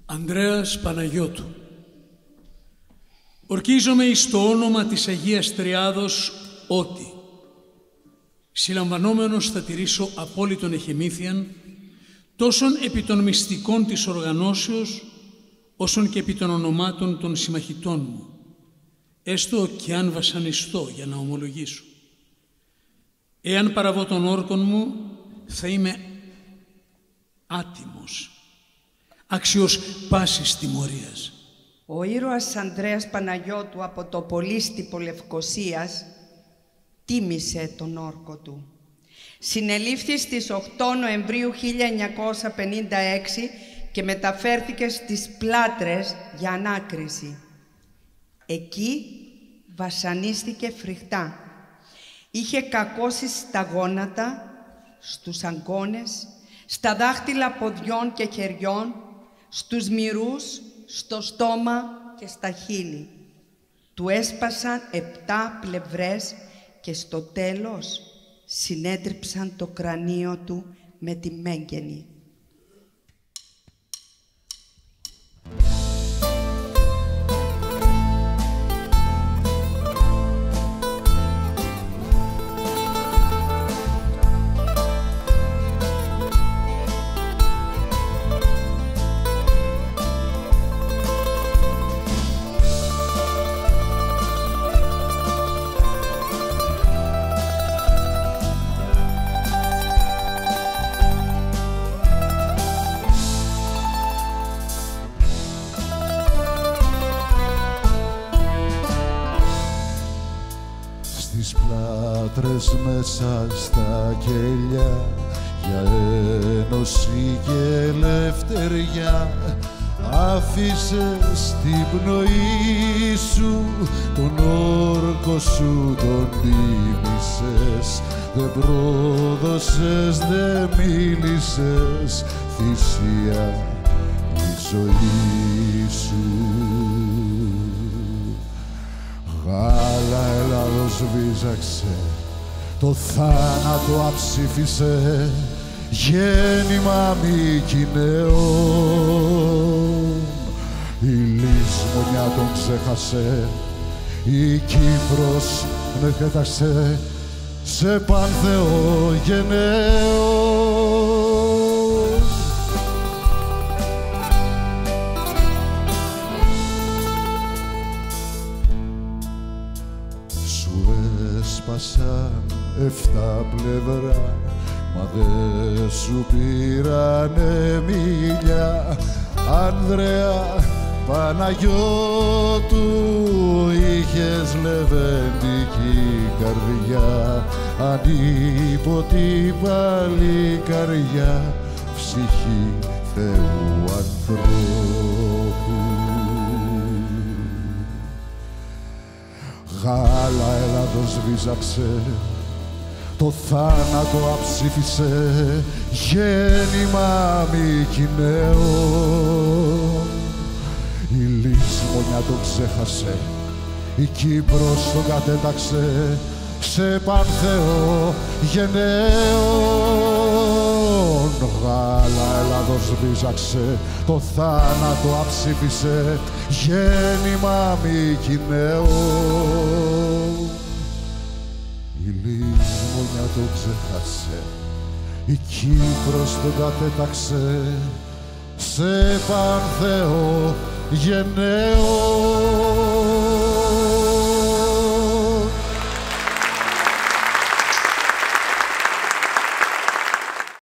Ανδρέας Παναγιώτου. Ορκίζομαι εις το όνομα της Αγίας Τριάδος ότι συλλαμβανόμενος θα τηρήσω απόλυτον εχεμήθειαν τόσον επί των μυστικών της οργανώσεως όσον και επί των ονομάτων των συμμαχητών μου, έστω και αν βασανιστώ για να ομολογήσω. Εάν παραβώ των όρκων μου, θα είμαι άτιμος, άξιος πάσης τιμωρίας. Ο ήρωας Ανδρέας Παναγιώτου από το Πολύστυπο Λευκωσίας τίμησε τον όρκο του. Συνελήφθη στις 8 Νοεμβρίου 1956 και μεταφέρθηκε στις Πλάτρες για ανάκριση. Εκεί βασανίστηκε φρικτά. Είχε κακώσει στα γόνατα, στους αγκώνες, στα δάχτυλα ποδιών και χεριών, στους μυρούς, στο στόμα και στα χείλη. Του έσπασαν 7 πλευρές και στο τέλος συνέτριψαν το κρανίο του με τη μέγενη. Στις Πλάτρες μέσα στα κελιά για ένωση και ελευθεριά άφησες την πνοή σου, τον όρκο σου τον τίμησες, δεν πρόδωσες, δεν μίλησες, θυσία η ζωή σου. Γάλα Ελλάδος βίζαξε, το θάνατο αψήφισε, γέννημα μη κοιναίων. Η λησμονιά τον ξέχασε, η Κύπρος νεκέταξε σε Πανθεό γενναίων. Έσπασαν 7 πλευρά, μα δε σου πήρανε μίλια. Ανδρέα Παναγιώτου, είχες λεβεντική καρδιά, ανίποτη παλικαριά, ψυχή Θεού ανθρώπου. Γάλα Ελλάδος βίζαξε, το θάνατο αψήφισε, γέννημα μη κοιναίων. Η λησμονιά τον ξέχασε, η Κύπρος τον κατέταξε σε Πανθεό γενναίων. Γάλα Ελλάδος βίζαξε, το θάνατο αψήφισε, γέννημα μη κοιναίων. Η λησμονιά τον ξέχασε, η Κύπρος τον κατέταξε σε Πανθεό γενναίων.